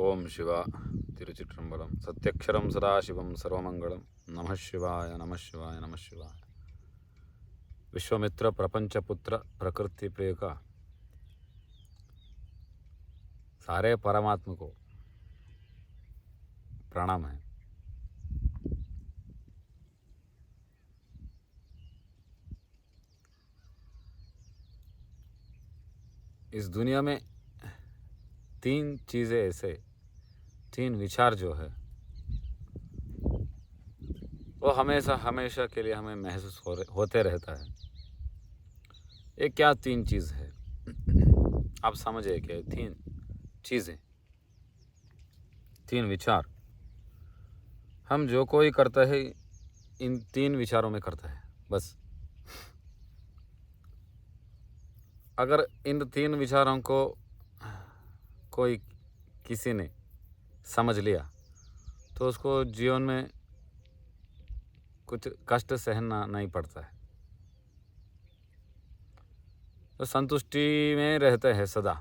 ओम शिवा तिरुचिट्रंबरम सत्यक्षरम सदाशिवम सर्वमंगलम नमः शिवाय नमः शिवाय नमः शिवाय। विश्वमित्र प्रपंचपुत्र प्रकृति प्रिय का सारे परमात्मा को प्रणाम है। इस दुनिया में तीन चीज़ें ऐसे, तीन विचार जो है वो हमेशा हमेशा के लिए हमें महसूस होते रहता है। ये क्या तीन चीज़ है? आप समझे क्या? तीन चीज़ें, तीन विचार। हम जो कोई करता है इन तीन विचारों में करता है बस। अगर इन तीन विचारों को कोई किसी ने समझ लिया तो उसको जीवन में कुछ कष्ट सहना नहीं पड़ता है, तो संतुष्टि में रहते हैं सदा,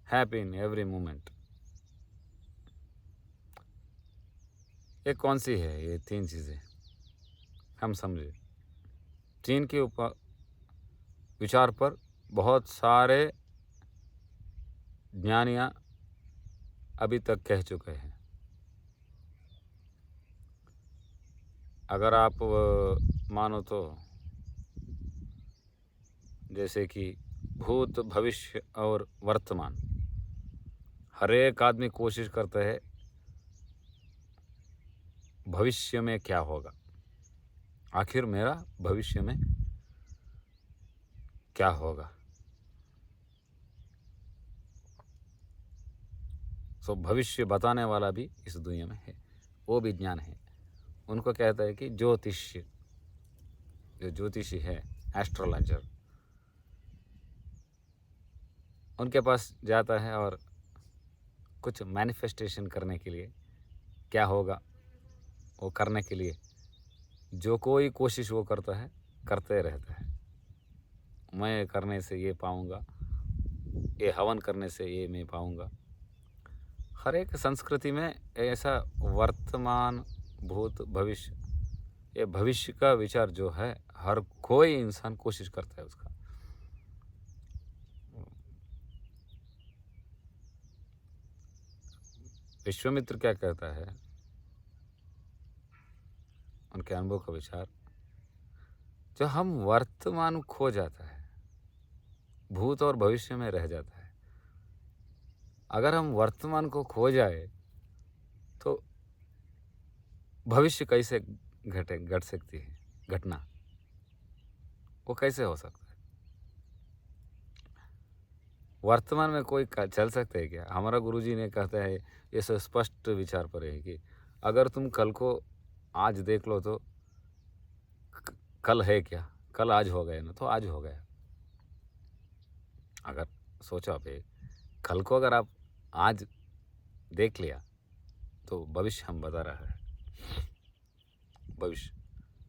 हैप्पी इन एवरी मोमेंट। ये कौन सी है ये तीन चीज़ें? हम समझे। तीन के ऊपर विचार पर बहुत सारे ज्ञानियाँ अभी तक कह चुके हैं। अगर आप मानो तो जैसे कि भूत, भविष्य और वर्तमान, हर एक आदमी कोशिश करता है भविष्य में क्या होगा, आखिर मेरा भविष्य में क्या होगा। सो भविष्य बताने वाला भी इस दुनिया में है, वो भी ज्ञान है। उनको कहता है कि ज्योतिष्य, जो ज्योतिषी है, एस्ट्रोलॉजर, उनके पास जाता है और कुछ मैनिफेस्टेशन करने के लिए, क्या होगा वो करने के लिए जो कोई कोशिश वो करता है, करते रहता है। मैं करने से ये पाऊंगा, ये हवन करने से ये मैं पाऊंगा। हर एक संस्कृति में ऐसा वर्तमान, भूत, भविष्य, ये भविष्य का विचार जो है हर कोई इंसान कोशिश करता है उसका। विश्वामित्र क्या कहता है, उनके अनुभव का विचार, जो हम वर्तमान खो जाता है, भूत और भविष्य में रह जाता है। अगर हम वर्तमान को खो जाए तो भविष्य कैसे घट सकती है घटना, वो कैसे हो सकता है? वर्तमान में कोई चल सकता है क्या? हमारा गुरुजी ने कहता है, ये स्पष्ट विचार पर है कि अगर तुम कल को आज देख लो तो कल है क्या? कल आज हो गया ना, तो आज हो गया। अगर सोचो आप, कल को अगर आप आज देख लिया तो भविष्य हम बता रहा है। भविष्य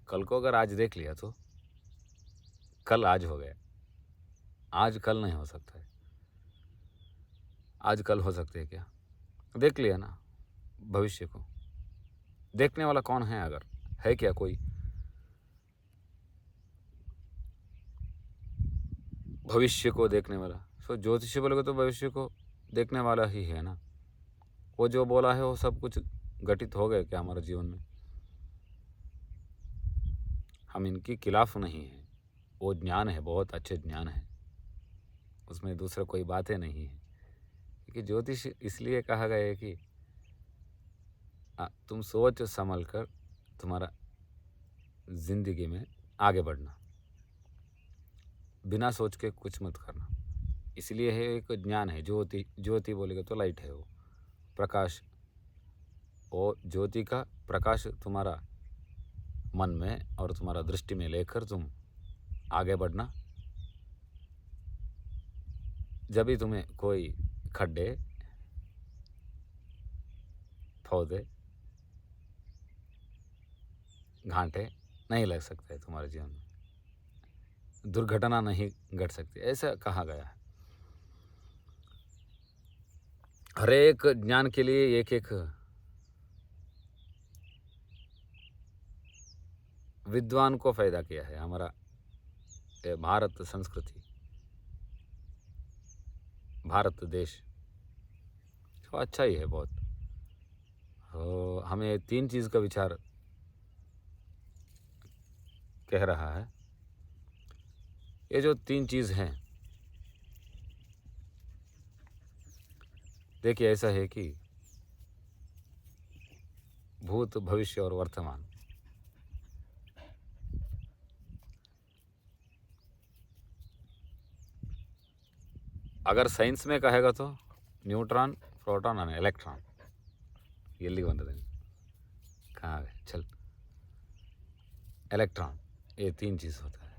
कल को अगर आज देख लिया तो कल आज हो गया। आज कल नहीं हो सकता है। आज कल हो सकते है क्या? देख लिया ना भविष्य को। देखने वाला कौन है? अगर है क्या कोई? भविष्य को देखने वाला, सो ज्योतिषी बोलोगे तो भविष्य को देखने वाला ही है ना। वो जो बोला है वो सब कुछ घटित हो गया क्या हमारे जीवन में? हम इनके खिलाफ नहीं हैं। वो ज्ञान है, बहुत अच्छे ज्ञान है, उसमें दूसरा कोई बातें नहीं है। कि ज्योतिष इसलिए कहा गया है कि तुम सोच संभल कर तुम्हारा जिंदगी में आगे बढ़ना, बिना सोच के कुछ मत करना। इसलिए है एक ज्ञान है। ज्योति, ज्योति बोलेगा तो लाइट है, वो प्रकाश। वो ज्योति का प्रकाश तुम्हारा मन में और तुम्हारा दृष्टि में लेकर तुम आगे बढ़ना। जब भी तुम्हें कोई खड्डे, पौधे, घाटे नहीं लग सकते तुम्हारे जीवन में, दुर्घटना नहीं घट सकती, ऐसा कहा गया है। हर एक ज्ञान के लिए एक एक विद्वान को पैदा किया है हमारा ये भारत संस्कृति, भारत देश। तो अच्छा ही है बहुत। तो हमें 3 चीज़ का विचार कह रहा है। ये जो 3 चीज़ हैं, देखिए ऐसा है कि भूत, भविष्य और वर्तमान। अगर साइंस में कहेगा तो न्यूट्रॉन, प्रोटॉन और इलेक्ट्रॉन। ಎಲ್ಲಿಗೆ ಬಂದಿದೆ कहाँ गए चल। इलेक्ट्रॉन, ये 3 चीज़ होता है।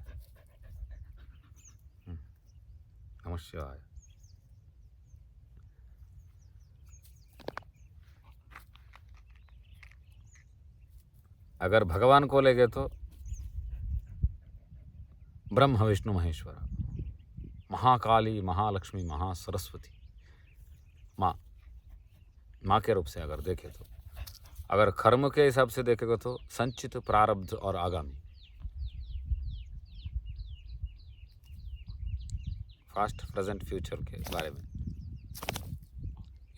नमः शिवाय। अगर भगवान को ले गए तो ब्रह्म विष्णु महेश्वर, महाकाली, महालक्ष्मी, महासरस्वती, माँ के रूप से अगर देखें तो, अगर कर्म के हिसाब से देखेगा तो संचित, प्रारब्ध और आगामी, पास्ट, प्रेजेंट, फ्यूचर के बारे में।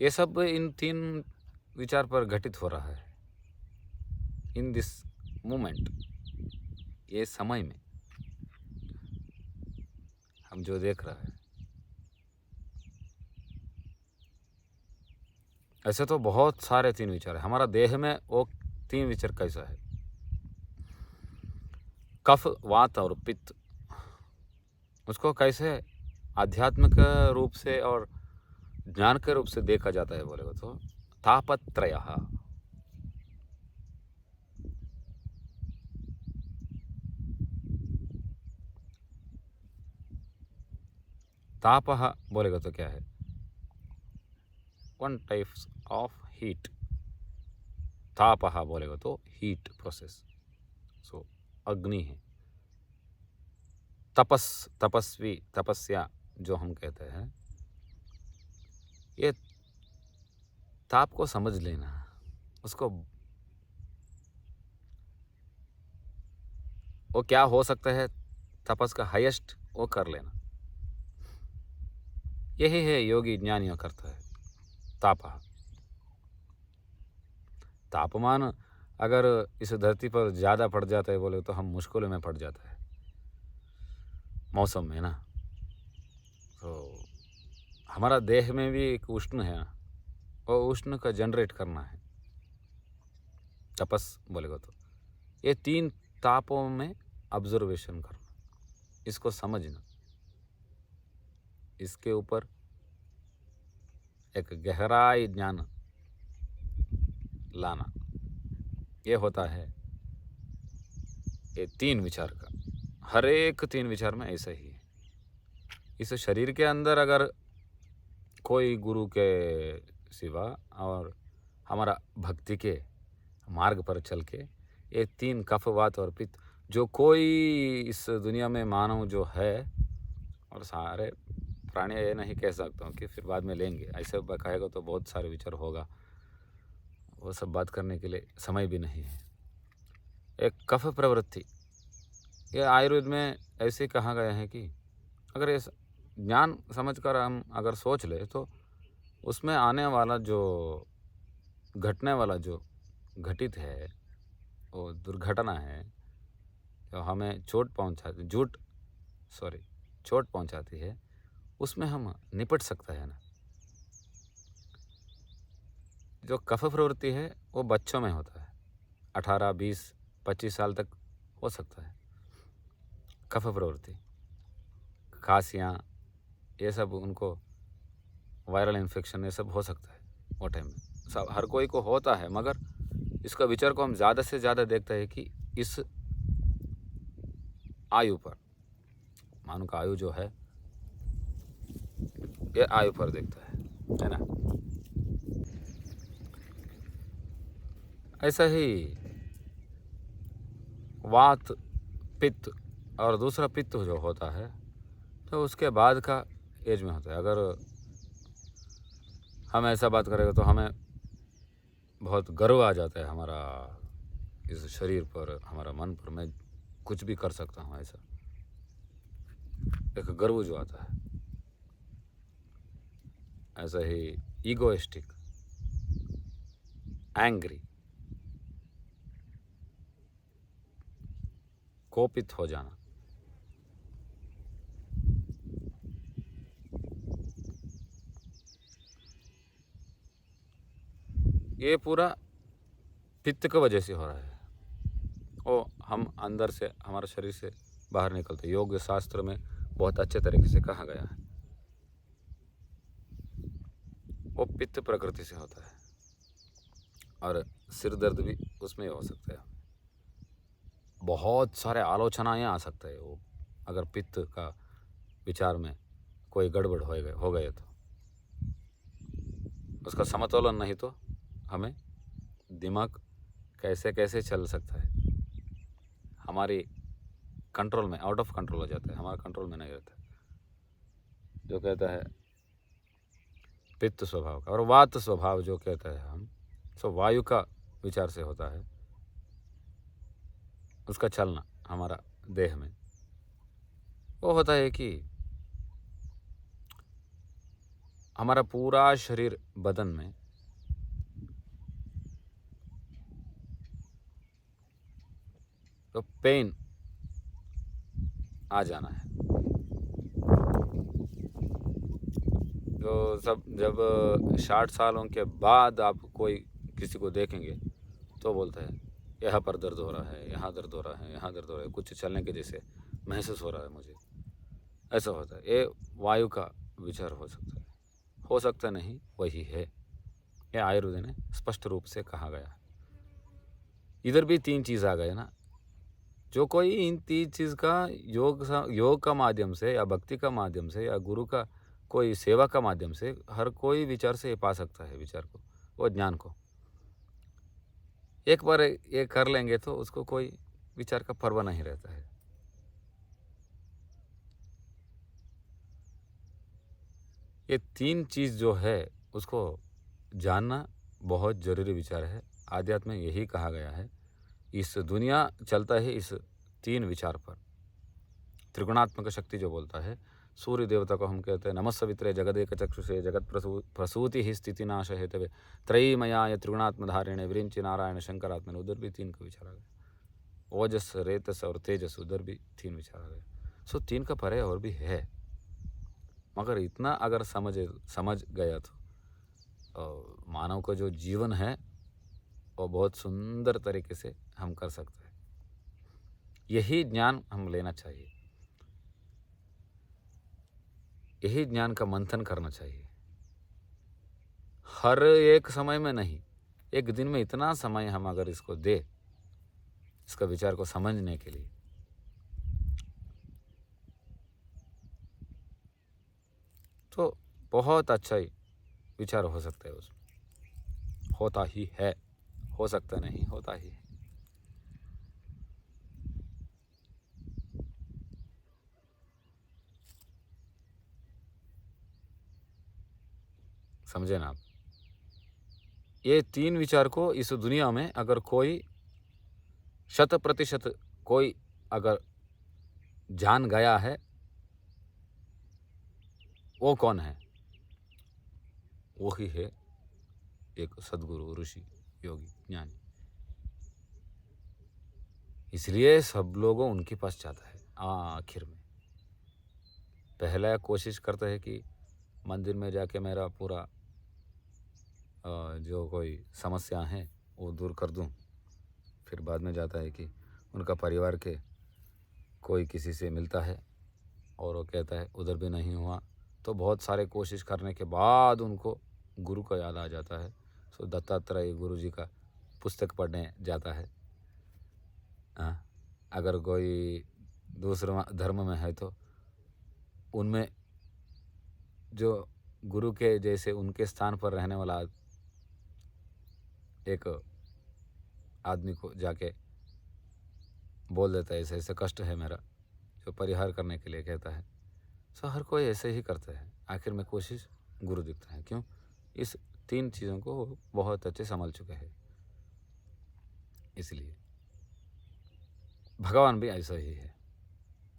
ये सब इन 3 विचार पर घटित हो रहा है इन दिस मोमेंट, ये समय में हम जो देख रहे हैं। ऐसे तो बहुत सारे 3 विचार है हमारा देह में। वो 3 विचार कैसा है? कफ, वात और पित्त। उसको कैसे आध्यात्मिक रूप से और ज्ञान के रूप से देखा जाता है बोलेगा तो तापत्रयः। तापः बोलेगा तो क्या है? 1 टाइप्स ऑफ हीट। तापः बोलेगा तो हीट प्रोसेस। सो अग्नि है। तपस्वी, तपस्या जो हम कहते हैं, ये ताप को समझ लेना, उसको वो क्या हो सकता है, तपस का हाईएस्ट वो कर लेना। यही है योगी ज्ञानियों करता है तापः। तापमान अगर इस धरती पर ज़्यादा पड़ जाता है बोले तो हम मुश्किलों में पड़ जाता है मौसम में ना। तो हमारा देह में भी एक उष्ण है, वो उष्ण का जनरेट करना है तपस बोलेगा तो। ये 3 तापों में ऑब्जर्वेशन करना, इसको समझना, इसके ऊपर एक गहराई ज्ञान लाना, ये होता है ये 3 विचार का। हर एक 3 विचार में ऐसा ही है। इस शरीर के अंदर अगर कोई गुरु के सिवा और हमारा भक्ति के मार्ग पर चल के ये 3 कफ, वात और पित्त, जो कोई इस दुनिया में मानव जो है और सारे प्राणी, ये नहीं कह सकता हूँ कि फिर बाद में लेंगे, ऐसे कहेगा तो बहुत सारे विचार होगा, वो सब बात करने के लिए समय भी नहीं है। एक कफ प्रवृत्ति, ये आयुर्वेद में ऐसे कहा गया है कि अगर ये ज्ञान समझकर हम अगर सोच ले तो उसमें आने वाला जो घटने वाला जो घटित है वो दुर्घटना है, जो हमें चोट पहुंचाती है, उसमें हम निपट सकता है ना। जो कफ प्रवृत्ति है वो बच्चों में होता है, 18, 20, 25 साल तक हो सकता है कफ प्रवृत्ति। खांसियाँ, ये सब उनको वायरल इन्फेक्शन ये सब हो सकता है वो टाइम में। सब हर कोई को होता है, मगर इसका विचार को हम ज़्यादा से ज़्यादा देखते हैं कि इस आयु पर, मानव का आयु जो है ये आयु पर देखता है ना। ऐसा ही वात, पित्त और दूसरा पित्त जो होता है तो उसके बाद का एज में होता है। अगर हम ऐसा बात करेंगे तो हमें बहुत गर्व आ जाता है, हमारा इस शरीर पर, हमारा मन पर, मैं कुछ भी कर सकता हूँ, ऐसा एक गर्व जो आता है। ऐसा ही ईगोइस्टिक, एंग्री, कोपित हो जाना, ये पूरा पित्त की वजह से हो रहा है। वो हम अंदर से, हमारे शरीर से बाहर निकलते। योग शास्त्र में बहुत अच्छे तरीके से कहा गया है, वो पित्त प्रकृति से होता है और सिर दर्द भी उसमें हो सकता है। बहुत सारे आलोचनाएं आ सकते हैं वो, अगर पित्त का विचार में कोई गड़बड़ हो गए तो उसका समतोलन नहीं तो हमें दिमाग कैसे कैसे चल सकता है, हमारी कंट्रोल में, आउट ऑफ कंट्रोल हो जाता है, हमारा कंट्रोल में नहीं रहता। जो कहता है पित्त स्वभाव का, और वात स्वभाव जो कहता है हम, सो वायु का विचार से होता है उसका चलना हमारा देह में। वो होता है कि हमारा पूरा शरीर, बदन में तो पेन आ जाना है। तो सब जब 60 सालों के बाद आप कोई किसी को देखेंगे तो बोलते हैं यहाँ पर दर्द हो रहा है, यहाँ दर्द हो रहा है, यहाँ दर्द हो रहा है, कुछ चलने के जैसे महसूस हो रहा है मुझे, ऐसा होता है। ये वायु का विचार हो सकता नहीं, वही है। ये आयुर्वेद ने स्पष्ट रूप से कहा गया है। इधर भी 3 चीज़ आ गए ना। जो कोई इन 3 चीज़ का योग का माध्यम से या भक्ति का माध्यम से या गुरु का कोई सेवा का माध्यम से हर कोई विचार से पा सकता है विचार को, वो ज्ञान को। एक बार ये कर लेंगे तो उसको कोई विचार का परवाह नहीं रहता है। ये 3 चीज़ जो है उसको जानना बहुत ज़रूरी विचार है। आध्यात्म में यही कहा गया है, इस दुनिया चलता है इस 3 विचार पर। त्रिगुणात्मक शक्ति जो बोलता है, सूर्य देवता को हम कहते हैं नमस्सवित्रे जगदेक चक्षुषे जगत प्रसूति ही स्थिति नाश हेतवे त्रयीमयाय त्रिगुणात्मधारिणे विरिंचि नारायण शंकरात्मन। उधर भी 3 का विचार आ गया। ओजस, रेतस और तेजस, उधर भी 3 विचार आ गए। सो 3 का परे और भी है, मगर इतना अगर समझ गया तो मानव का जो जीवन है वो बहुत सुंदर तरीके से हम कर सकते हैं। यही ज्ञान हम लेना चाहिए, यही ज्ञान का मंथन करना चाहिए। हर एक समय में नहीं, एक दिन में इतना समय हम अगर इसको दे, इसका विचार को समझने के लिए, तो बहुत अच्छा ही विचार हो सकता है उसमें। होता ही है, हो सकता नहीं, होता ही है। समझे ना आप? ये 3 विचार को इस दुनिया में अगर कोई 100% कोई अगर जान गया है, वो कौन है? वही है एक सद्गुरु, ऋषि, योगी, ज्ञानी। इसलिए सब लोगों उनके पास जाता है आखिर में। पहला कोशिश करता है कि मंदिर में जाके मेरा पूरा जो कोई समस्या है वो दूर कर दूं। फिर बाद में जाता है कि उनका परिवार के कोई किसी से मिलता है और वो कहता है उधर भी नहीं हुआ, तो बहुत सारे कोशिश करने के बाद उनको गुरु का याद आ जाता है। सो दत्तात्रेय गुरु जी का पुस्तक पढ़ने जाता है। हाँ, अगर कोई दूसरा धर्म में है तो उनमें जो गुरु के जैसे उनके स्थान पर रहने वाला एक आदमी को जाके बोल देता है ऐसे ऐसे कष्ट है मेरा, जो परिहार करने के लिए कहता है। सो हर कोई ऐसे ही करता है, आखिर में कोशिश गुरु दिखता है। क्यों? इस 3 चीज़ों को वो बहुत अच्छे समझ चुके हैं। इसलिए भगवान भी ऐसा ही है।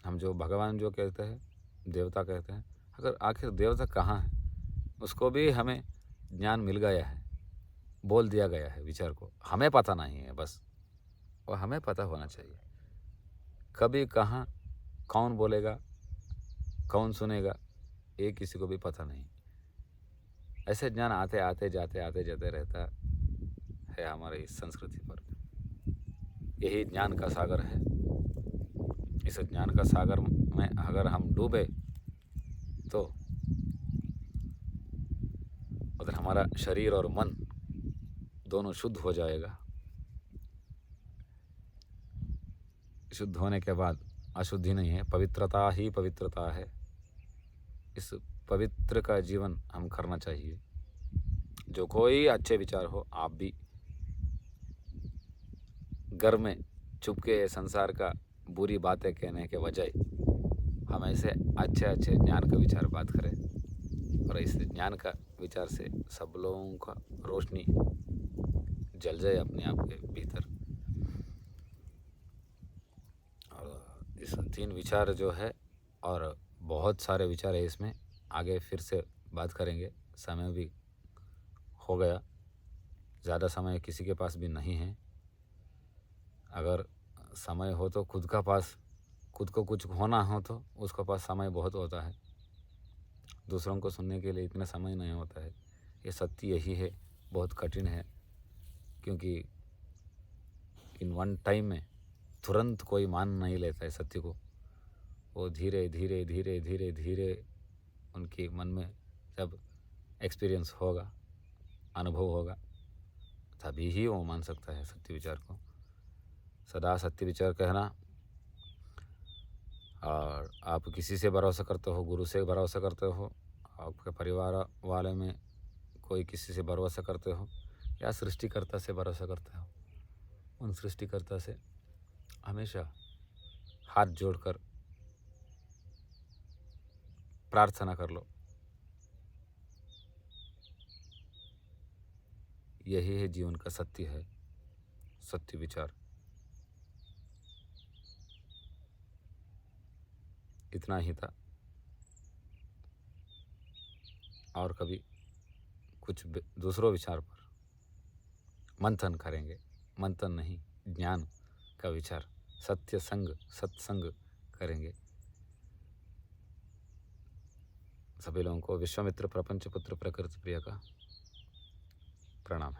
हम जो भगवान जो कहते हैं, देवता कहते हैं, अगर आखिर देवता कहाँ है? उसको भी हमें ज्ञान मिल गया है, बोल दिया गया है विचार को। हमें पता नहीं है बस, और हमें पता होना चाहिए। कभी कहाँ कौन बोलेगा, कौन सुनेगा, ये किसी को भी पता नहीं। ऐसे ज्ञान आते जाते रहता है हमारे इस संस्कृति पर। यही ज्ञान का सागर है। इस ज्ञान का सागर में अगर हम डूबे तो उधर हमारा शरीर और मन दोनों शुद्ध हो जाएगा। शुद्ध होने के बाद अशुद्धि नहीं है, पवित्रता ही पवित्रता है। इस पवित्र का जीवन हम करना चाहिए। जो कोई अच्छे विचार हो, आप भी घर में चुपके संसार का बुरी बातें कहने के बजाय हम ऐसे अच्छे अच्छे ज्ञान का विचार बात करें, और इस ज्ञान का विचार से सब लोगों का रोशनी जल जाए अपने आप के भीतर। और इस 3 विचार जो है, और बहुत सारे विचार है इसमें, आगे फिर से बात करेंगे। समय भी हो गया, ज़्यादा समय किसी के पास भी नहीं है। अगर समय हो तो खुद को कुछ होना हो तो उसके पास समय बहुत होता है, दूसरों को सुनने के लिए इतना समय नहीं होता है। ये सत्य यही है, बहुत कठिन है, क्योंकि इन वन टाइम में तुरंत कोई मान नहीं लेता है सत्य को। वो धीरे धीरे धीरे धीरे धीरे उनके मन में जब एक्सपीरियंस होगा, अनुभव होगा, तभी ही वो मान सकता है सत्य विचार को। सदा सत्य विचार कहना, और आप किसी से भरोसा करते हो, गुरु से भरोसा करते हो, आपके परिवार वाले में कोई किसी से भरोसा करते हो, या सृष्टिकर्ता से भरोसा करते हो, उन सृष्टिकर्ता से हमेशा हाथ जोड़कर प्रार्थना कर लो। यही है जीवन का सत्य है, सत्य विचार। इतना ही था। और कभी कुछ दूसरों विचार पर मंथन करेंगे। मंथन नहीं, ज्ञान का विचार, सत्य संग, सत्संग करेंगे। सभी लोगों को विश्वामित्र प्रपंच पुत्र प्रकृति प्रिय का प्रणाम है।